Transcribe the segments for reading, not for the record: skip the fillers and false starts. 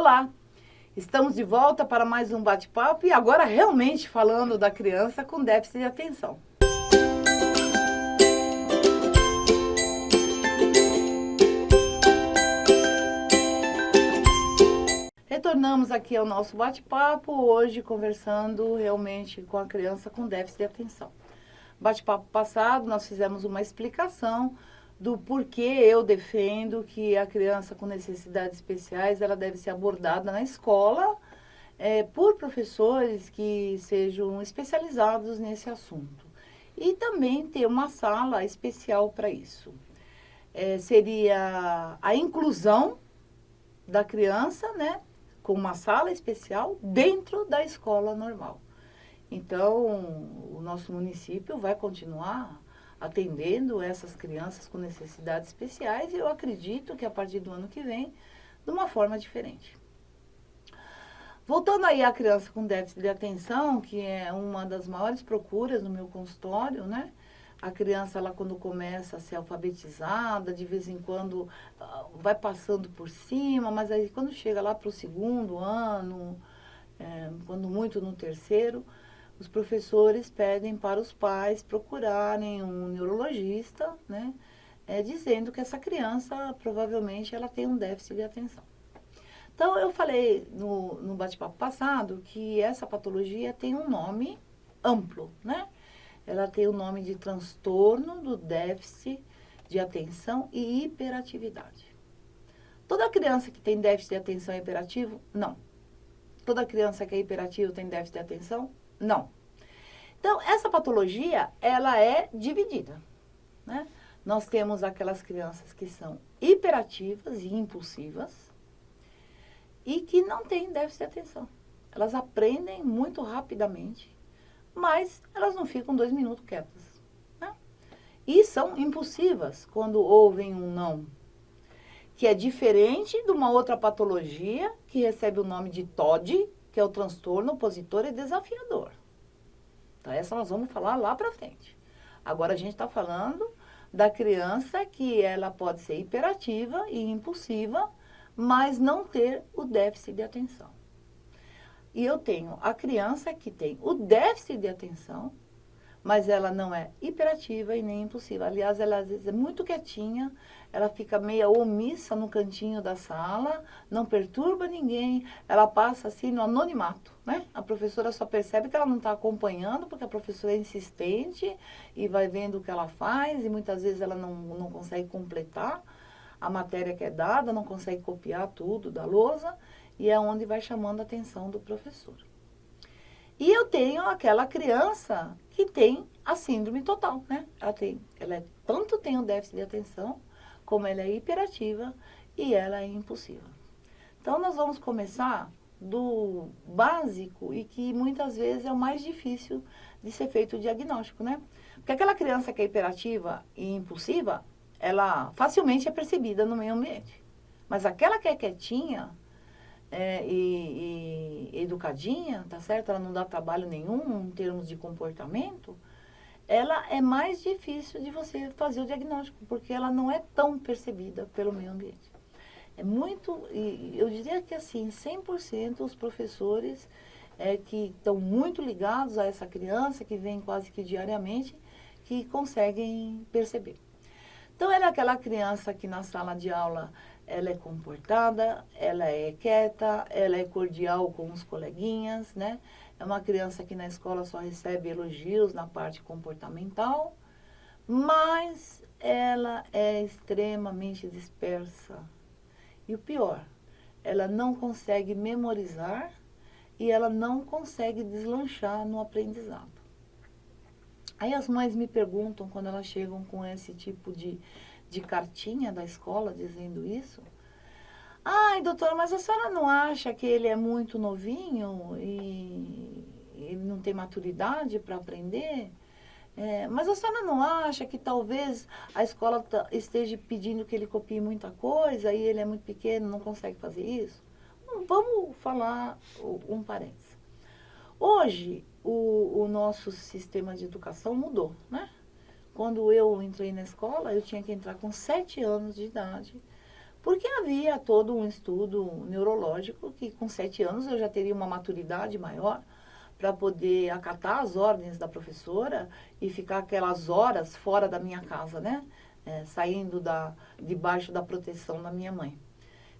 Olá, estamos de volta para mais um bate-papo e agora realmente falando da criança com déficit de atenção. Retornamos aqui ao nosso bate-papo, hoje conversando realmente com a criança com déficit de atenção. Bate-papo passado, nós fizemos uma explicação do porquê eu defendo que a criança com necessidades especiais ela deve ser abordada na escola por professores que sejam especializados nesse assunto. E também ter uma sala especial para isso. Seria a inclusão da criança, né, com uma sala especial dentro da escola normal. Então, o nosso município vai continuar atendendo essas crianças com necessidades especiais e eu acredito que a partir do ano que vem, de uma forma diferente. Voltando aí à criança com déficit de atenção, que é uma das maiores procuras no meu consultório, né? A criança, ela quando começa a ser alfabetizada, de vez em quando vai passando por cima, mas aí quando chega lá para o segundo ano, quando muito no terceiro, os professores pedem para os pais procurarem um neurologista, né, dizendo que essa criança provavelmente ela tem um déficit de atenção. Então eu falei no bate-papo passado que essa patologia tem um nome amplo, né? Ela tem o nome de transtorno do déficit de atenção e hiperatividade. Toda criança que tem déficit de atenção é hiperativo? Não. Toda criança que é hiperativa tem déficit de atenção? Não. Então, essa patologia, ela é dividida, né? Nós temos aquelas crianças que são hiperativas e impulsivas e que não têm déficit de atenção. Elas aprendem muito rapidamente, mas elas não ficam 2 minutos quietas, né? E são impulsivas quando ouvem um não, que é diferente de uma outra patologia que recebe o nome de TOD, que é o transtorno opositor e desafiador. Então, essa nós vamos falar lá pra frente. Agora, a gente está falando da criança que ela pode ser hiperativa e impulsiva, mas não ter o déficit de atenção. E eu tenho a criança que tem o déficit de atenção, mas ela não é hiperativa e nem impulsiva. Aliás, ela às vezes é muito quietinha, ela fica meia omissa no cantinho da sala, não perturba ninguém, ela passa assim no anonimato, né? A professora só percebe que ela não está acompanhando, porque a professora é insistente e vai vendo o que ela faz, e muitas vezes ela não consegue completar a matéria que é dada, não consegue copiar tudo da lousa, e é onde vai chamando a atenção do professor. E eu tenho aquela criança que tem a síndrome total, né? Ela tanto tem o déficit de atenção, como ela é hiperativa e ela é impulsiva. Então, nós vamos começar do básico e que muitas vezes é o mais difícil de ser feito o diagnóstico, né? Porque aquela criança que é hiperativa e impulsiva, ela facilmente é percebida no meio ambiente. Mas aquela que é quietinha, e educadinha, tá certo? Ela não dá trabalho nenhum em termos de comportamento, ela é mais difícil de você fazer o diagnóstico, porque ela não é tão percebida pelo meio ambiente. É muito, eu diria que assim, 100% os professores que estão muito ligados a essa criança, que vem quase que diariamente, que conseguem perceber. Então, ela é aquela criança que na sala de aula ela é comportada, ela é quieta, ela é cordial com os coleguinhas, né? É uma criança que na escola só recebe elogios na parte comportamental, mas ela é extremamente dispersa. E o pior, ela não consegue memorizar e ela não consegue deslanchar no aprendizado. Aí as mães me perguntam, quando elas chegam com esse tipo de cartinha da escola dizendo isso, ai, doutora, mas a senhora não acha que ele é muito novinho e ele não tem maturidade para aprender? Mas a senhora não acha que talvez a escola esteja pedindo que ele copie muita coisa e ele é muito pequeno, não consegue fazer isso? Vamos falar um parênteses. Hoje, o nosso sistema de educação mudou, né? Quando eu entrei na escola, eu tinha que entrar com 7 anos de idade Porque havia todo um estudo neurológico que com 7 anos eu já teria uma maturidade maior para poder acatar as ordens da professora e ficar aquelas horas fora da minha casa, né? Saindo debaixo da proteção da minha mãe.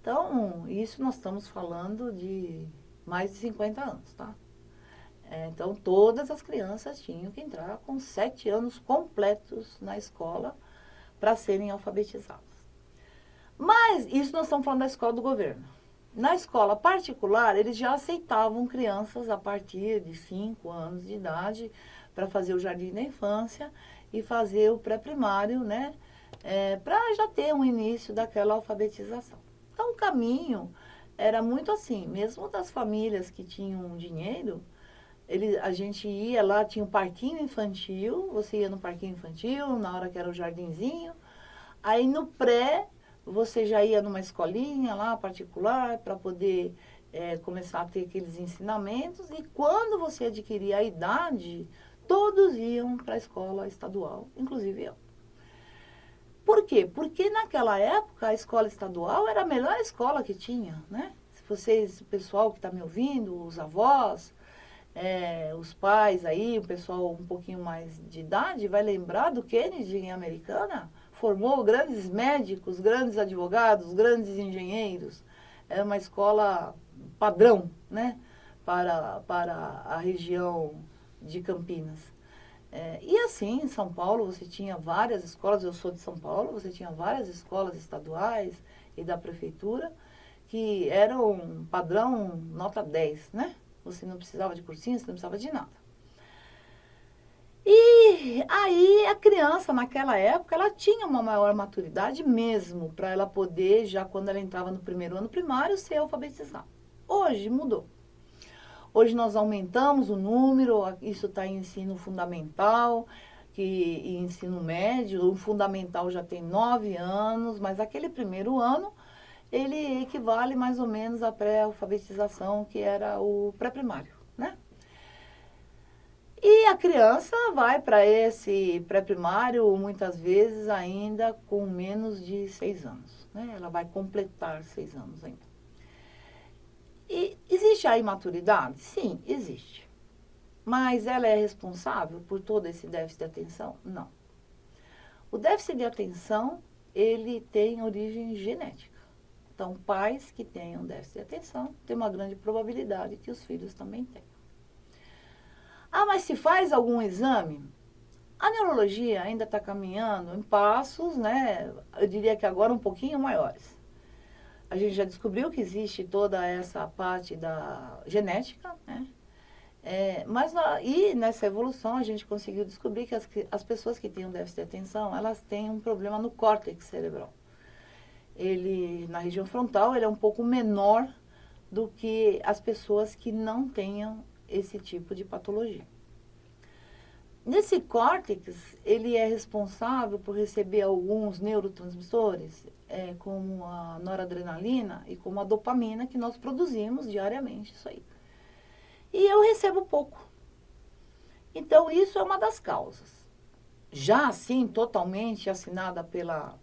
Então, isso nós estamos falando de mais de 50 anos, tá? Então, todas as crianças tinham que entrar com 7 anos completos na escola para serem alfabetizadas. Mas isso nós estamos falando da escola do governo. Na escola particular, eles já aceitavam crianças a partir de 5 anos de idade para fazer o jardim da infância e fazer o pré-primário, né? Para já ter um início daquela alfabetização. Então, o caminho era muito assim, mesmo das famílias que tinham dinheiro, a gente ia lá, tinha um parquinho infantil, você ia no parquinho infantil, na hora que era o jardinzinho, aí no pré, você já ia numa escolinha lá particular para poder começar a ter aqueles ensinamentos, e quando você adquiria a idade, todos iam para a escola estadual, inclusive eu. Por quê? Porque naquela época a escola estadual era a melhor escola que tinha, né? Se vocês, o pessoal que está me ouvindo, os avós, os pais aí, o pessoal um pouquinho mais de idade, vai lembrar do Kennedy em Americana, formou grandes médicos, grandes advogados, grandes engenheiros. Era uma escola padrão, né? Para a região de Campinas. E assim, em São Paulo, você tinha várias escolas, eu sou de São Paulo, você tinha várias escolas estaduais e da prefeitura que eram padrão nota 10, né? Você não precisava de cursinho, você não precisava de nada. E aí a criança, naquela época, ela tinha uma maior maturidade mesmo, para ela poder, já quando ela entrava no primeiro ano primário, ser alfabetizada. Hoje mudou. Hoje nós aumentamos o número, isso está em ensino fundamental, e ensino médio. O fundamental já tem 9 anos, mas aquele primeiro ano, ele equivale mais ou menos à pré-alfabetização, que era o pré-primário, né? E a criança vai para esse pré-primário, muitas vezes ainda com menos de 6 anos, né? Ela vai completar 6 anos ainda. E existe a imaturidade? Sim, existe. Mas ela é responsável por todo esse déficit de atenção? Não. O déficit de atenção, ele tem origem genética. Então, pais que tenham déficit de atenção, tem uma grande probabilidade que os filhos também tenham. Ah, mas se faz algum exame? A neurologia ainda está caminhando em passos, né? Eu diria que agora um pouquinho maiores. A gente já descobriu que existe toda essa parte da genética, né? Mas nessa evolução a gente conseguiu descobrir que as pessoas que têm um déficit de atenção, elas têm um problema no córtex cerebral. Ele, na região frontal, ele é um pouco menor do que as pessoas que não tenham esse tipo de patologia. Nesse córtex, ele é responsável por receber alguns neurotransmissores, como a noradrenalina e como a dopamina, que nós produzimos diariamente, isso aí. E eu recebo pouco. Então, isso é uma das causas. Já assim, totalmente assinada pela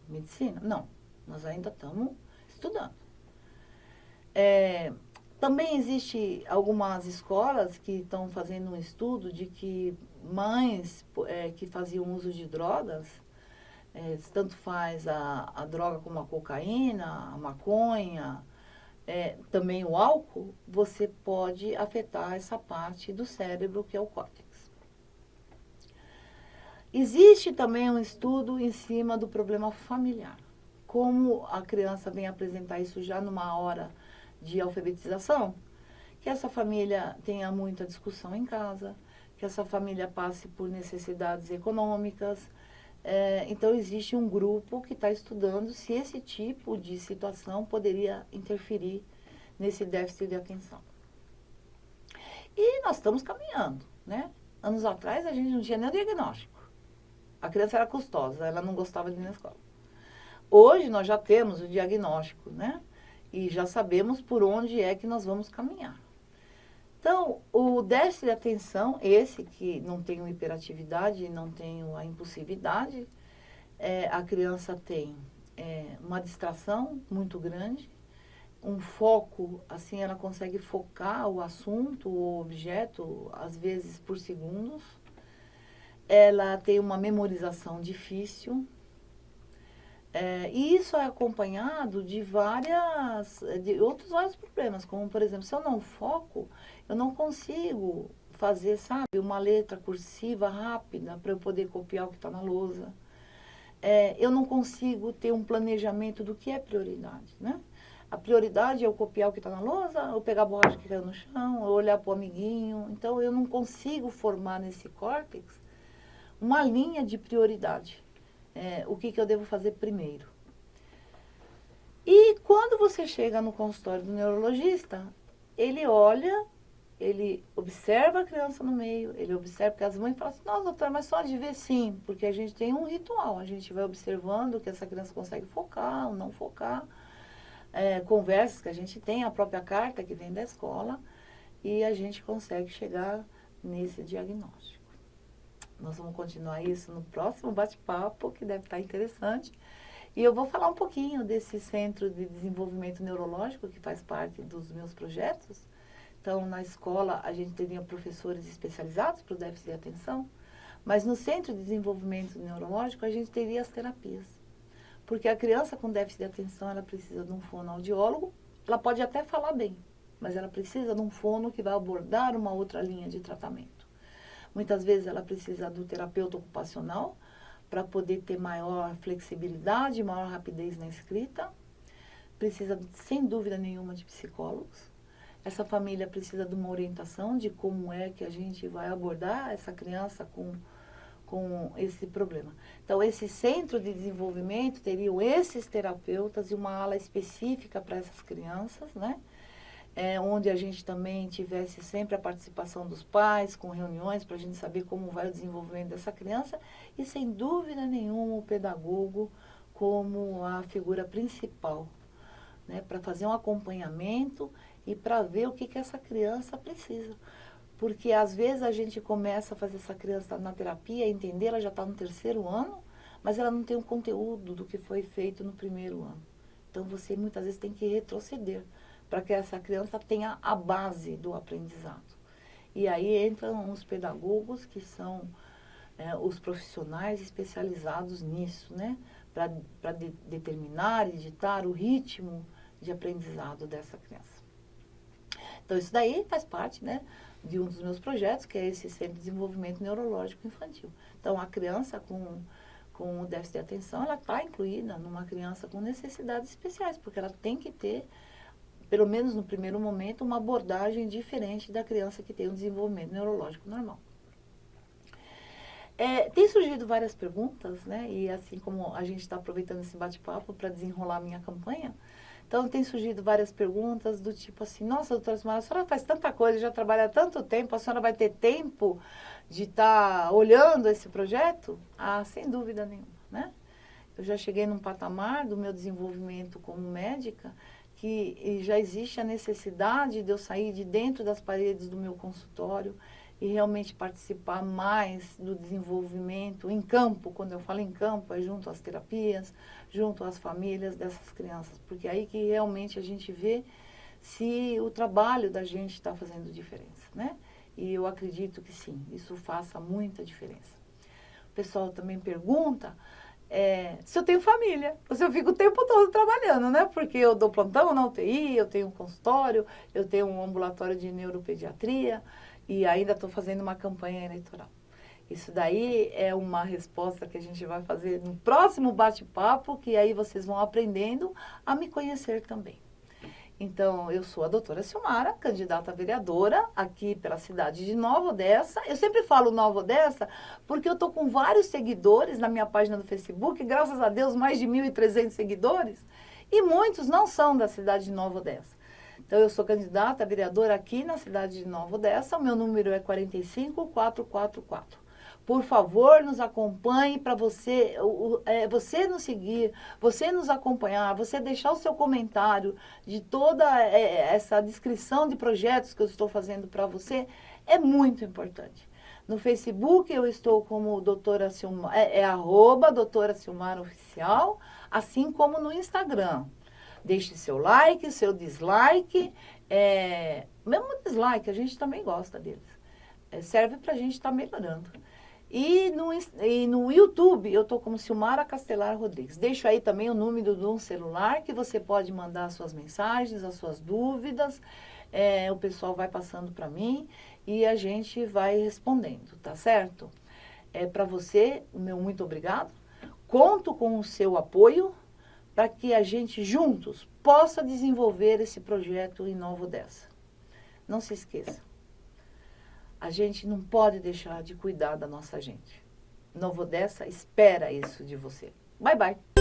medicina? Não, nós ainda estamos estudando. Também existe algumas escolas que estão fazendo um estudo de que mães que faziam uso de drogas, tanto faz a droga como a cocaína, a maconha, também o álcool, você pode afetar essa parte do cérebro que é o córtex. Existe também um estudo em cima do problema familiar. Como a criança vem apresentar isso já numa hora de alfabetização, que essa família tenha muita discussão em casa, que essa família passe por necessidades econômicas. Então, existe um grupo que está estudando se esse tipo de situação poderia interferir nesse déficit de atenção. E nós estamos caminhando, né? Anos atrás, a gente não tinha nem o diagnóstico. A criança era custosa, ela não gostava de ir na escola. Hoje, nós já temos o diagnóstico, né? E já sabemos por onde é que nós vamos caminhar. Então, o déficit de atenção, esse que não tem hiperatividade, não tem a impulsividade, a criança tem uma distração muito grande, um foco, assim, ela consegue focar o assunto, o objeto, às vezes por segundos. Ela tem uma memorização difícil. E isso é acompanhado de outros vários problemas, como, por exemplo, se eu não foco, eu não consigo fazer, sabe, uma letra cursiva rápida para eu poder copiar o que está na lousa. Eu não consigo ter um planejamento do que é prioridade, né? A prioridade é eu copiar o que está na lousa, eu pegar a borracha que caiu no chão, eu olhar para o amiguinho. Então, eu não consigo formar nesse córtex uma linha de prioridade. O que eu devo fazer primeiro. E quando você chega no consultório do neurologista, ele olha, ele observa a criança no meio, ele observa, porque as mães falam assim, nossa, doutora, mas só de ver sim, porque a gente tem um ritual, a gente vai observando que essa criança consegue focar ou não focar, conversas que a gente tem, a própria carta que vem da escola, e a gente consegue chegar nesse diagnóstico. Nós vamos continuar isso no próximo bate-papo, que deve estar interessante. E eu vou falar um pouquinho desse Centro de Desenvolvimento Neurológico, que faz parte dos meus projetos. Então, na escola, a gente teria professores especializados para o déficit de atenção, mas no Centro de Desenvolvimento Neurológico, a gente teria as terapias. Porque a criança com déficit de atenção, ela precisa de um fonoaudiólogo, ela pode até falar bem, mas ela precisa de um fono que vai abordar uma outra linha de tratamento. Muitas vezes ela precisa do terapeuta ocupacional para poder ter maior flexibilidade, maior rapidez na escrita. Precisa, sem dúvida nenhuma, de psicólogos. Essa família precisa de uma orientação de como é que a gente vai abordar essa criança com esse problema. Então, esse centro de desenvolvimento teriam esses terapeutas e uma ala específica para essas crianças, né? Onde a gente também tivesse sempre a participação dos pais, com reuniões, para a gente saber como vai o desenvolvimento dessa criança, e sem dúvida nenhuma o pedagogo como a figura principal, né, para fazer um acompanhamento e para ver o que essa criança precisa. Porque às vezes a gente começa a fazer essa criança na terapia, entender, ela já está no 3º ano, mas ela não tem o conteúdo do que foi feito no 1º ano. Então você muitas vezes tem que retroceder, para que essa criança tenha a base do aprendizado. E aí entram os pedagogos, que são os profissionais especializados nisso, né? Para determinar e ditar o ritmo de aprendizado dessa criança. Então, isso daí faz parte, né, de um dos meus projetos, que é esse Centro de Desenvolvimento Neurológico Infantil. Então, a criança com o déficit de atenção, ela está incluída numa criança com necessidades especiais, porque ela tem que ter, pelo menos no primeiro momento, uma abordagem diferente da criança que tem um desenvolvimento neurológico normal. Tem surgido várias perguntas, né? E assim como a gente está aproveitando esse bate-papo para desenrolar a minha campanha, então tem surgido várias perguntas do tipo assim, nossa, doutora Simara, a senhora faz tanta coisa, já trabalha há tanto tempo, a senhora vai ter tempo de estar olhando esse projeto? Ah, sem dúvida nenhuma, né? Eu já cheguei num patamar do meu desenvolvimento como médica que já existe a necessidade de eu sair de dentro das paredes do meu consultório e realmente participar mais do desenvolvimento em campo. Quando eu falo em campo, é junto às terapias, junto às famílias dessas crianças, porque é aí que realmente a gente vê se o trabalho da gente está fazendo diferença, né? E eu acredito que sim, isso faça muita diferença. O pessoal também pergunta se eu tenho família, ou se eu fico o tempo todo trabalhando, né? Porque eu dou plantão na UTI, eu tenho um consultório, eu tenho um ambulatório de neuropediatria e ainda estou fazendo uma campanha eleitoral. Isso daí é uma resposta que a gente vai fazer no próximo bate-papo, que aí vocês vão aprendendo a me conhecer também. Então, eu sou a doutora Silmara, candidata a vereadora aqui pela cidade de Nova Odessa. Eu sempre falo Nova Odessa porque eu estou com vários seguidores na minha página do Facebook, graças a Deus, mais de 1.300 seguidores, e muitos não são da cidade de Nova Odessa. Então, eu sou candidata a vereadora aqui na cidade de Nova Odessa, o meu número é 45444. Por favor, nos acompanhe para você nos seguir, você nos acompanhar, você deixar o seu comentário de toda essa descrição de projetos que eu estou fazendo para você, é muito importante. No Facebook eu estou como doutora Silmar, arroba doutora Silmar Oficial, assim como no Instagram. Deixe seu like, seu dislike, mesmo dislike, a gente também gosta deles. Serve para a gente estar melhorando. E no YouTube eu estou como Silmara Castelar Rodrigues. Deixo aí também o número de um celular que você pode mandar as suas mensagens, as suas dúvidas. O pessoal vai passando para mim e a gente vai respondendo, tá certo? Para você, o meu muito obrigado. Conto com o seu apoio para que a gente juntos possa desenvolver esse projeto em Nova Odessa. Não se esqueça. A gente não pode deixar de cuidar da nossa gente. Nova Odessa espera isso de você. Bye, bye.